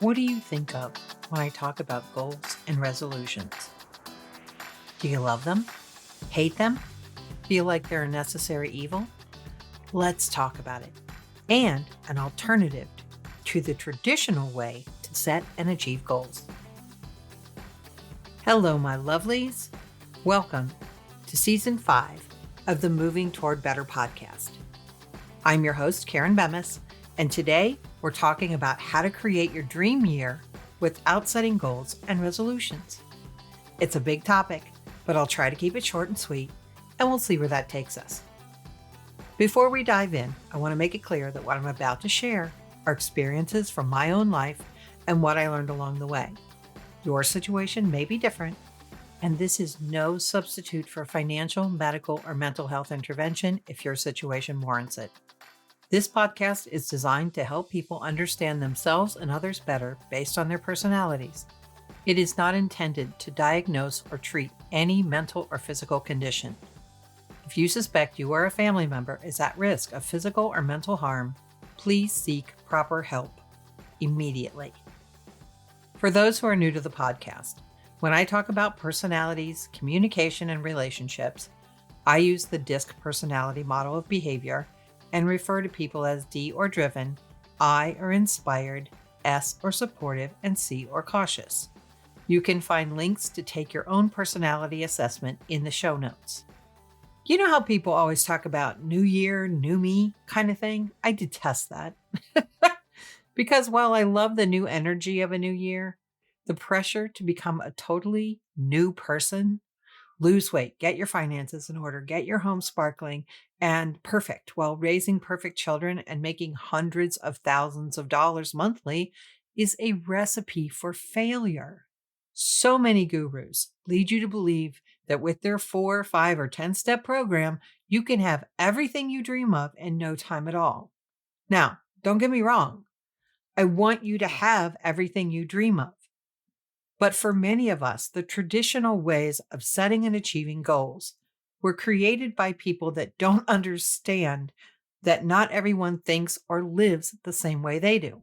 What do you think of when I talk about goals and resolutions? Do you love them? Hate them? Feel like they're a necessary evil? Let's talk about it. And an alternative to the traditional way to set and achieve goals. Hello, my lovelies. Welcome to Season 5 of the Moving Toward Better podcast. I'm your host, Karen Bemis, and today we're talking about how to create your dream year without setting goals and resolutions. It's a big topic, but I'll try to keep it short and sweet, and we'll see where that takes us. Before we dive in, I want to make it clear that what I'm about to share are experiences from my own life and what I learned along the way. Your situation may be different, and this is no substitute for financial, medical, or mental health intervention if your situation warrants it. This podcast is designed to help people understand themselves and others better based on their personalities. It is not intended to diagnose or treat any mental or physical condition. If you suspect you or a family member is at risk of physical or mental harm, please seek proper help immediately. For those who are new to the podcast, when I talk about personalities, communication, and relationships, I use the DISC personality model of behavior and refer to people as D or driven, I or inspired, S or supportive, and C or cautious. You can find links to take your own personality assessment in the show notes. You know how people always talk about new year, new me kind of thing? I detest that. Because while I love the new energy of a new year, the pressure to become a totally new person, lose weight, get your finances in order, get your home sparkling and perfect while raising perfect children and making hundreds of thousands of dollars monthly is a recipe for failure. So many gurus lead you to believe that with their 4, 5, or 10-step program, you can have everything you dream of in no time at all. Now, don't get me wrong. I want you to have everything you dream of. But for many of us, the traditional ways of setting and achieving goals were created by people that don't understand that not everyone thinks or lives the same way they do.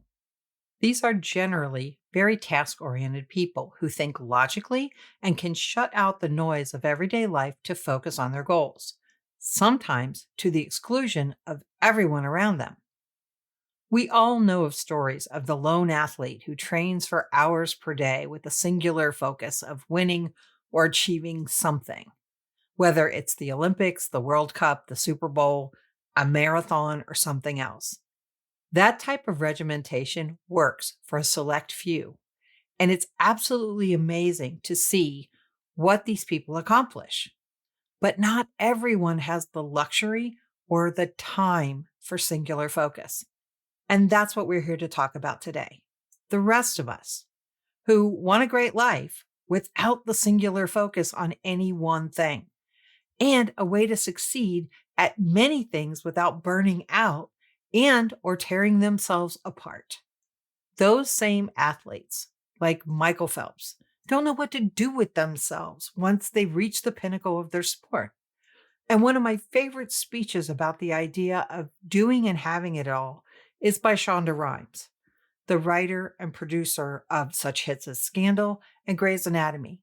These are generally very task-oriented people who think logically and can shut out the noise of everyday life to focus on their goals, sometimes to the exclusion of everyone around them. We all know of stories of the lone athlete who trains for hours per day with a singular focus of winning or achieving something, whether it's the Olympics, the World Cup, the Super Bowl, a marathon, or something else. That type of regimentation works for a select few, and it's absolutely amazing to see what these people accomplish. But not everyone has the luxury or the time for singular focus. And that's what we're here to talk about today. The rest of us who want a great life without the singular focus on any one thing, and a way to succeed at many things without burning out and or tearing themselves apart. Those same athletes, like Michael Phelps, don't know what to do with themselves once they've reached the pinnacle of their sport. And one of my favorite speeches about the idea of doing and having it all is by Shonda Rhimes, the writer and producer of such hits as Scandal and Grey's Anatomy.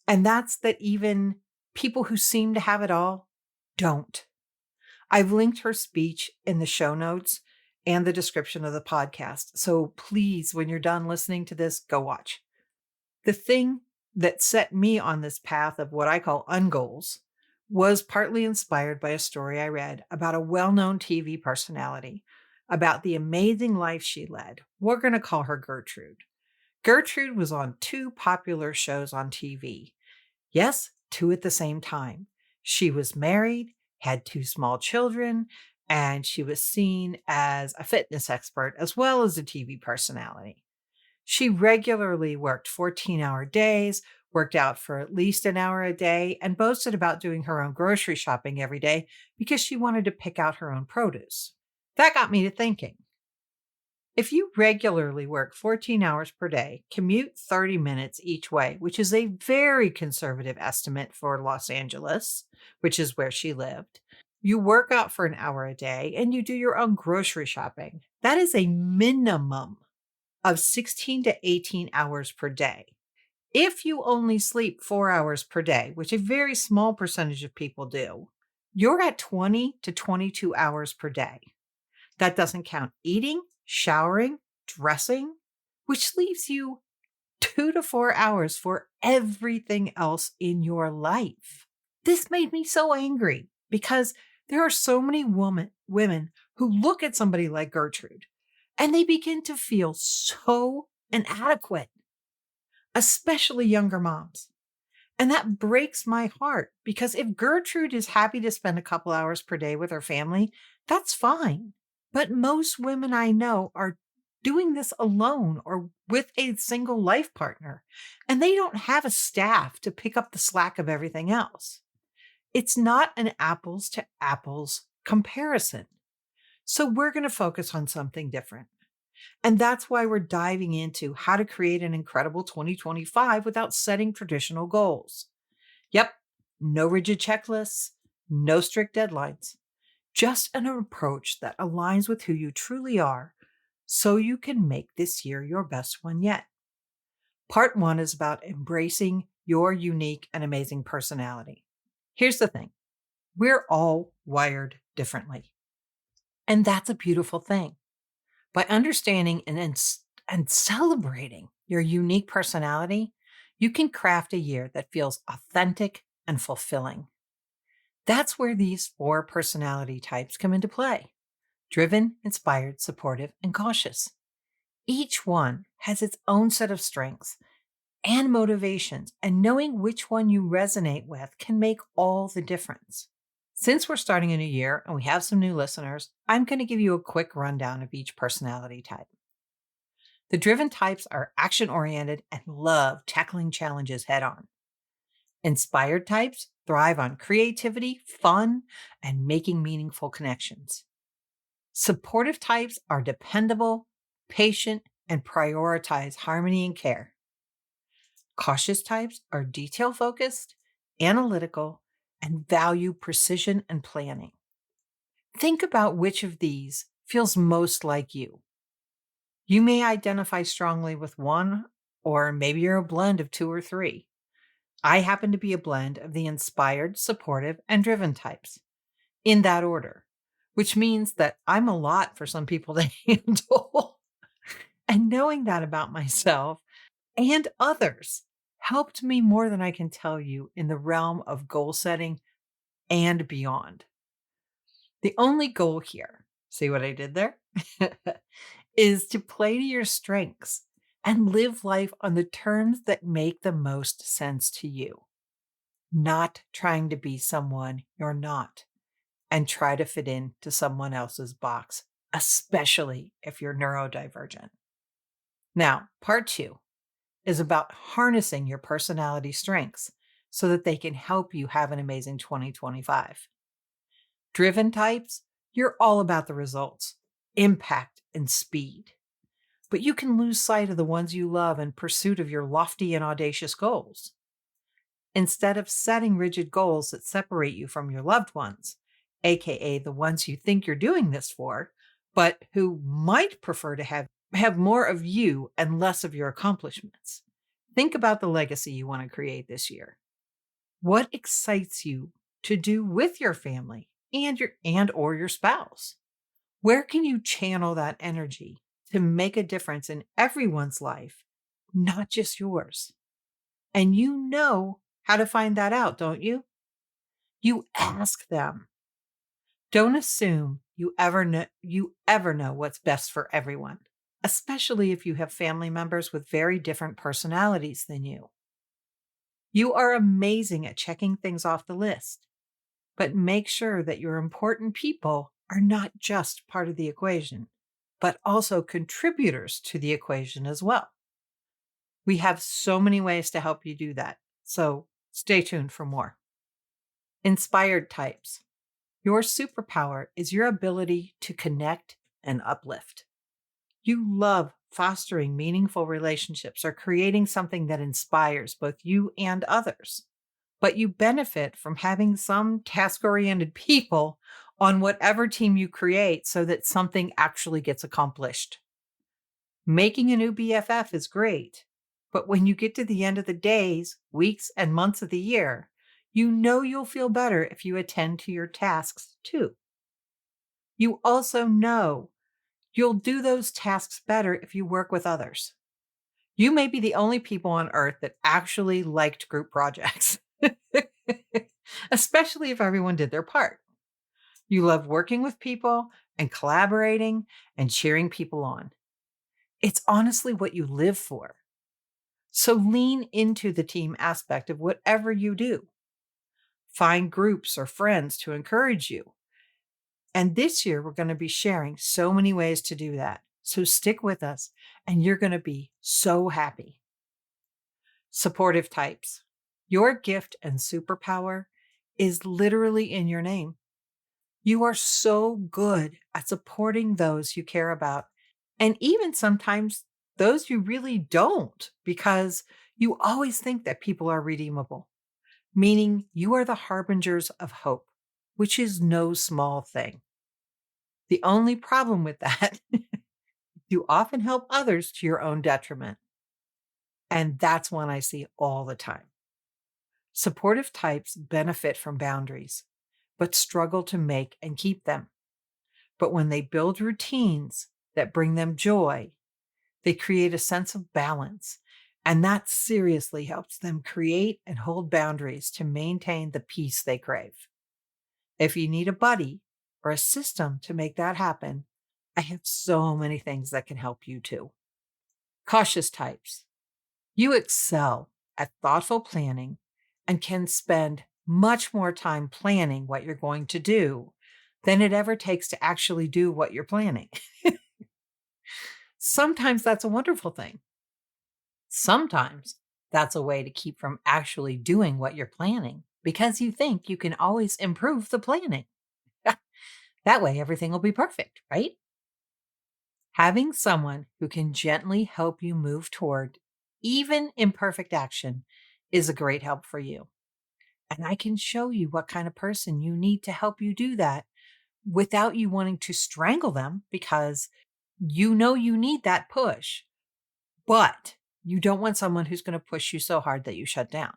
And that's that even people who seem to have it all don't. I've linked her speech in the show notes and the description of the podcast. So please, when you're done listening to this, go watch. The thing that set me on this path of what I call ungoals was partly inspired by a story I read about a well-known TV personality, about the amazing life she led. We're going to call her Gertrude. Gertrude was on 2 popular shows on TV. Yes, 2 at the same time. She was married, had 2 small children, and she was seen as a fitness expert as well as a TV personality. She regularly worked 14-hour days, worked out for at least an hour a day, and boasted about doing her own grocery shopping every day because she wanted to pick out her own produce. That got me to thinking. If you regularly work 14 hours per day, commute 30 minutes each way, which is a very conservative estimate for Los Angeles, which is where she lived, you work out for an hour a day, and you do your own grocery shopping. That is a minimum of 16 to 18 hours per day. If you only sleep 4 hours per day, which a very small percentage of people do, you're at 20 to 22 hours per day. That doesn't count eating, showering, dressing, which leaves you 2 to 4 hours for everything else in your life. This made me so angry because there are so many women who look at somebody like Gertrude and they begin to feel so inadequate, especially younger moms. And that breaks my heart because if Gertrude is happy to spend a couple hours per day with her family, that's fine. But most women I know are doing this alone or with a single life partner, and they don't have a staff to pick up the slack of everything else. It's not an apples to apples comparison. So we're going to focus on something different. And that's why we're diving into how to create an incredible 2025 without setting traditional goals. Yep, no rigid checklists, no strict deadlines, just an approach that aligns with who you truly are so you can make this year your best one yet. Part one is about embracing your unique and amazing personality. Here's the thing. We're all wired differently. And that's a beautiful thing. By understanding and celebrating your unique personality, you can craft a year that feels authentic and fulfilling. That's where these 4 personality types come into play: driven, inspired, supportive, and cautious. Each one has its own set of strengths and motivations, and knowing which one you resonate with can make all the difference. Since we're starting a new year and we have some new listeners, I'm going to give you a quick rundown of each personality type. The driven types are action-oriented and love tackling challenges head-on. Inspired types thrive on creativity, fun, and making meaningful connections. Supportive types are dependable, patient, and prioritize harmony and care. Cautious types are detail-focused, analytical, and value precision and planning. Think about which of these feels most like you. You may identify strongly with one, or maybe you're a blend of 2 or 3. I happen to be a blend of the inspired, supportive, and driven types, in that order, which means that I'm a lot for some people to handle. And knowing that about myself and others helped me more than I can tell you in the realm of goal setting and beyond. The only goal here, see what I did there? Is to play to your strengths and live life on the terms that make the most sense to you, not trying to be someone you're not and try to fit into someone else's box, especially if you're neurodivergent. Now, part 2 is about harnessing your personality strengths so that they can help you have an amazing 2025. Driven types, you're all about the results, impact, and speed. But you can lose sight of the ones you love in pursuit of your lofty and audacious goals. Instead of setting rigid goals that separate you from your loved ones, aka the ones you think you're doing this for, but who might prefer to have more of you and less of your accomplishments. Think about the legacy you want to create this year. What excites you to do with your family and or your spouse? Where can you channel that energy to make a difference in everyone's life, not just yours? And you know how to find that out, don't you? You ask them. Don't assume you ever know what's best for everyone, especially if you have family members with very different personalities than you. You are amazing at checking things off the list, but make sure that your important people are not just part of the equation, but also contributors to the equation as well. We have so many ways to help you do that, so stay tuned for more. Inspired types. Your superpower is your ability to connect and uplift. You love fostering meaningful relationships or creating something that inspires both you and others. But you benefit from having some task-oriented people on whatever team you create so that something actually gets accomplished. Making a new BFF is great, but when you get to the end of the days, weeks, and months of the year, you know you'll feel better if you attend to your tasks too. You also know you'll do those tasks better if you work with others. You may be the only people on earth that actually liked group projects, especially if everyone did their part. You love working with people and collaborating and cheering people on. It's honestly what you live for. So lean into the team aspect of whatever you do. Find groups or friends to encourage you. And this year, we're going to be sharing so many ways to do that. So stick with us, and you're going to be so happy. Supportive types. Your gift and superpower is literally in your name. You are so good at supporting those you care about, and even sometimes those you really don't, because you always think that people are redeemable, meaning you are the harbingers of hope, which is no small thing. The only problem with that, you often help others to your own detriment. And that's one I see all the time. Supportive types benefit from boundaries, but struggle to make and keep them. But when they build routines that bring them joy, they create a sense of balance. And that seriously helps them create and hold boundaries to maintain the peace they crave. If you need a buddy or a system to make that happen, I have so many things that can help you too. Cautious types. You excel at thoughtful planning and can spend much more time planning what you're going to do than it ever takes to actually do what you're planning. Sometimes that's a wonderful thing. Sometimes that's a way to keep from actually doing what you're planning because you think you can always improve the planning. That way, everything will be perfect, right? Having someone who can gently help you move toward even imperfect action is a great help for you. And I can show you what kind of person you need to help you do that without you wanting to strangle them, because you know you need that push, but you don't want someone who's going to push you so hard that you shut down.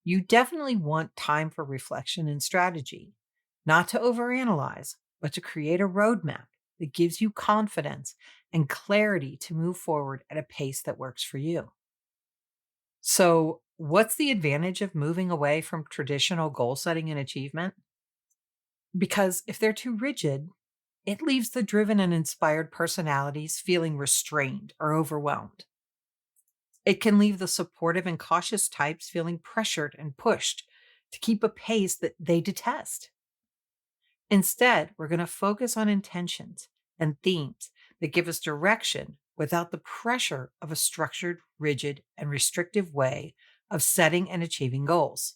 You definitely want time for reflection and strategy, not to overanalyze, but to create a roadmap that gives you confidence and clarity to move forward at a pace that works for you. So, what's the advantage of moving away from traditional goal setting and achievement? Because if they're too rigid, it leaves the driven and inspired personalities feeling restrained or overwhelmed. It can leave the supportive and cautious types feeling pressured and pushed to keep a pace that they detest. Instead, we're going to focus on intentions and themes that give us direction without the pressure of a structured, rigid, and restrictive way of setting and achieving goals.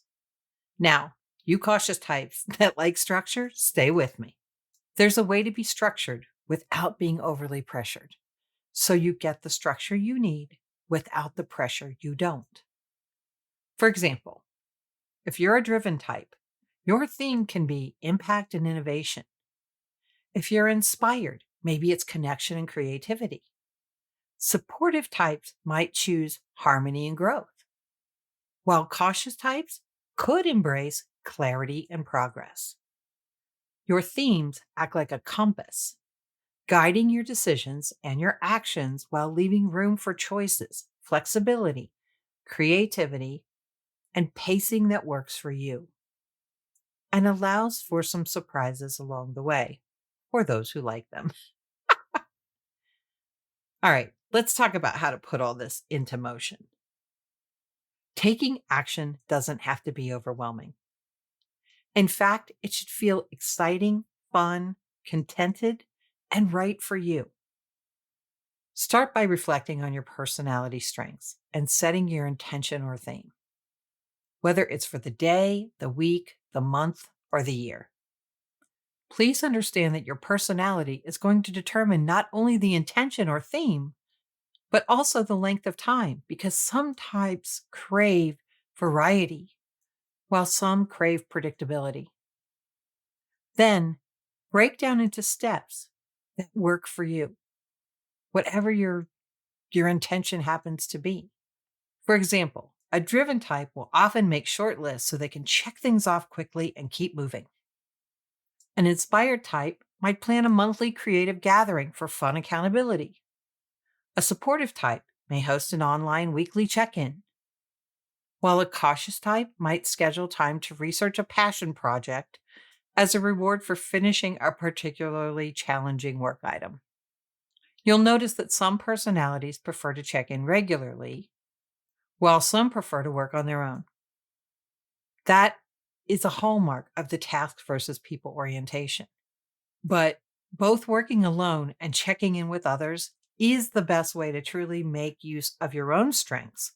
Now, you cautious types that like structure, stay with me. There's a way to be structured without being overly pressured, so you get the structure you need without the pressure you don't. For example, if you're a driven type, your theme can be impact and innovation. If you're inspired, maybe it's connection and creativity. Supportive types might choose harmony and growth, while cautious types could embrace clarity and progress. Your themes act like a compass, guiding your decisions and your actions while leaving room for choices, flexibility, creativity, and pacing that works for you, and allows for some surprises along the way for those who like them. All right, let's talk about how to put all this into motion. Taking action doesn't have to be overwhelming. In fact, it should feel exciting, fun, contented, and right for you. Start by reflecting on your personality strengths and setting your intention or theme, whether it's for the day, the week, the month, or the year. Please understand that your personality is going to determine not only the intention or theme, but also the length of time, because some types crave variety, while some crave predictability. Then break down into steps that work for you. whatever your intention happens to be. For example, a driven type will often make short lists so they can check things off quickly and keep moving. An inspired type might plan a monthly creative gathering for fun accountability. A supportive type may host an online weekly check-in, while a cautious type might schedule time to research a passion project as a reward for finishing a particularly challenging work item. You'll notice that some personalities prefer to check in regularly, while some prefer to work on their own. That is a hallmark of the task versus people orientation. But both working alone and checking in with others is the best way to truly make use of your own strengths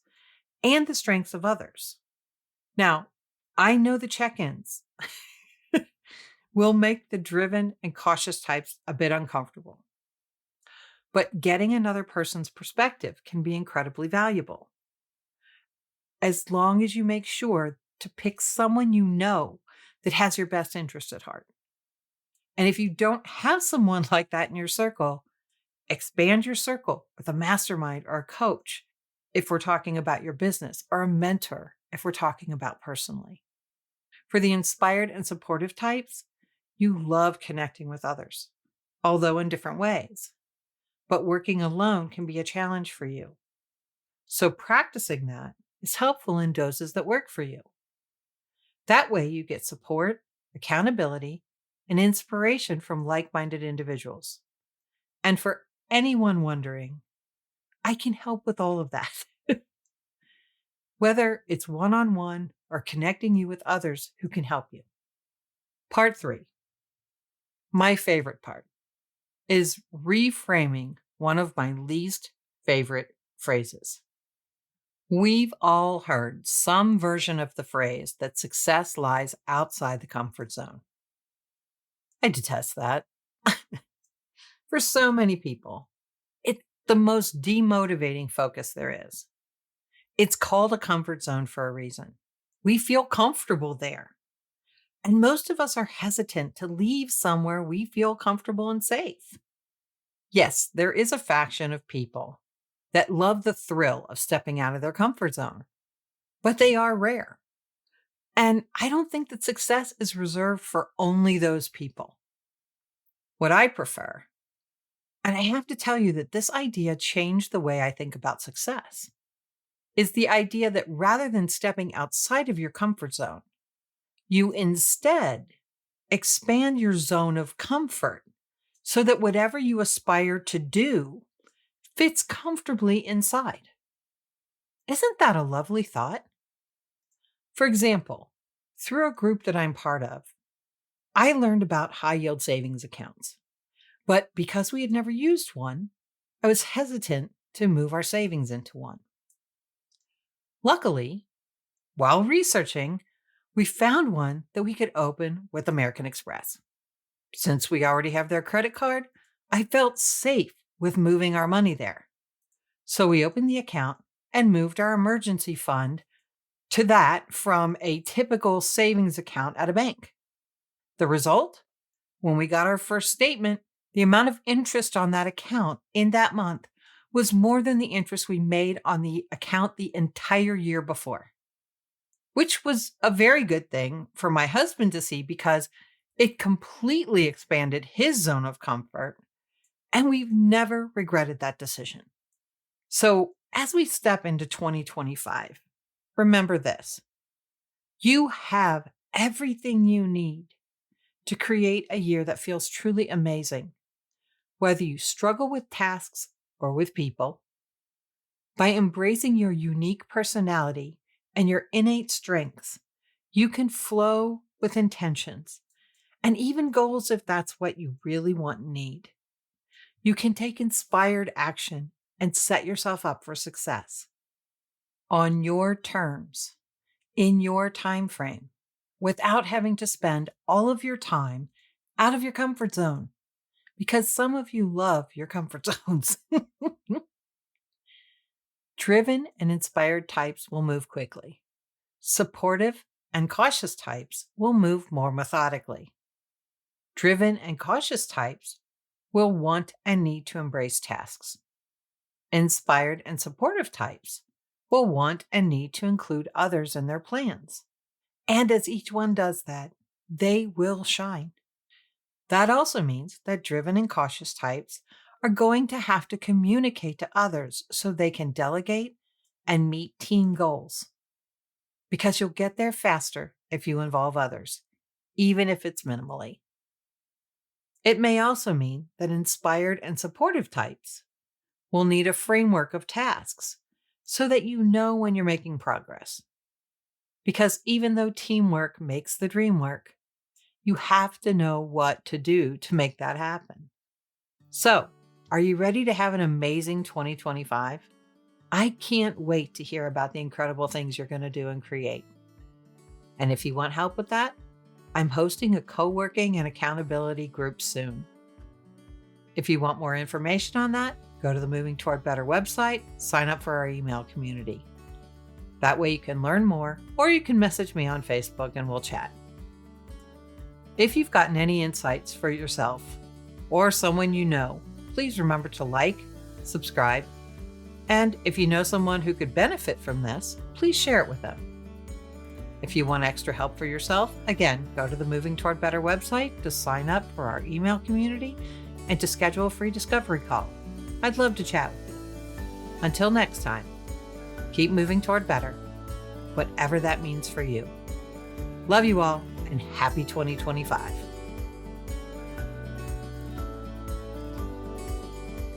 and the strengths of others. Now, I know the check-ins will make the driven and cautious types a bit uncomfortable, but getting another person's perspective can be incredibly valuable, as long as you make sure to pick someone you know that has your best interest at heart. And if you don't have someone like that in your circle, expand your circle with a mastermind or a coach if we're talking about your business, or a mentor if we're talking about personally. For the inspired and supportive types, you love connecting with others, although in different ways. But working alone can be a challenge for you. So practicing that is helpful in doses that work for you. That way you get support, accountability, and inspiration from like-minded individuals. And for anyone wondering, I can help with all of that. Whether it's one-on-one or connecting you with others who can help you. Part 3, my favorite part, is reframing one of my least favorite phrases. We've all heard some version of the phrase that success lies outside the comfort zone. I detest that. For so many people, it's the most demotivating focus there is. It's called a comfort zone for a reason. We feel comfortable there. And most of us are hesitant to leave somewhere we feel comfortable and safe. Yes, there is a faction of people that love the thrill of stepping out of their comfort zone, but they are rare. And I don't think that success is reserved for only those people. What I prefer, and I have to tell you that this idea changed the way I think about success, is the idea that rather than stepping outside of your comfort zone, you instead expand your zone of comfort so that whatever you aspire to do fits comfortably inside. Isn't that a lovely thought? For example, through a group that I'm part of, I learned about high yield savings accounts. But because we had never used one, I was hesitant to move our savings into one. Luckily, while researching, we found one that we could open with American Express. Since we already have their credit card, I felt safe with moving our money there. So we opened the account and moved our emergency fund to that from a typical savings account at a bank. The result? When we got our first statement, the amount of interest on that account in that month was more than the interest we made on the account the entire year before, which was a very good thing for my husband to see because it completely expanded his zone of comfort, and we've never regretted that decision. So as we step into 2025, remember this: you have everything you need to create a year that feels truly amazing, whether you struggle with tasks or with people. By embracing your unique personality and your innate strengths, you can flow with intentions and even goals if that's what you really want and need. You can take inspired action and set yourself up for success on your terms, in your time frame, without having to spend all of your time out of your comfort zone, because some of you love your comfort zones. Driven and inspired types will move quickly. Supportive and cautious types will move more methodically. Driven and cautious types will want and need to embrace tasks, Inspired and supportive types will want and need to include others in their plans. And as each one does that, they will shine. That also means that driven and cautious types are going to have to communicate to others so they can delegate and meet team goals. Because you'll get there faster if you involve others, even if it's minimally. It may also mean that inspired and supportive types will need a framework of tasks so that you know when you're making progress. Because even though teamwork makes the dream work, you have to know what to do to make that happen. So, are you ready to have an amazing 2025? I can't wait to hear about the incredible things you're going to do and create. And if you want help with that, I'm hosting a co-working and accountability group soon. If you want more information on that, go to the Moving Toward Better website, sign up for our email community. That way you can learn more, or you can message me on Facebook and we'll chat. If you've gotten any insights for yourself or someone you know, please remember to like, subscribe, and if you know someone who could benefit from this, please share it with them. If you want extra help for yourself, again, go to the Moving Toward Better website to sign up for our email community and to schedule a free discovery call. I'd love to chat with you. Until next time, keep moving toward better, whatever that means for you. Love you all, and happy 2025.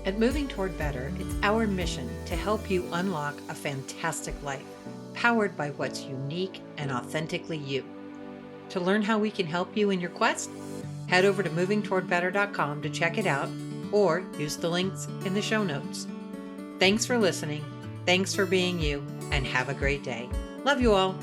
At Moving Toward Better, it's our mission to help you unlock a fantastic life, powered by what's unique and authentically you. To learn how we can help you in your quest, head over to movingtowardbetter.com to check it out, or use the links in the show notes. Thanks for listening, thanks for being you, and have a great day. Love you all.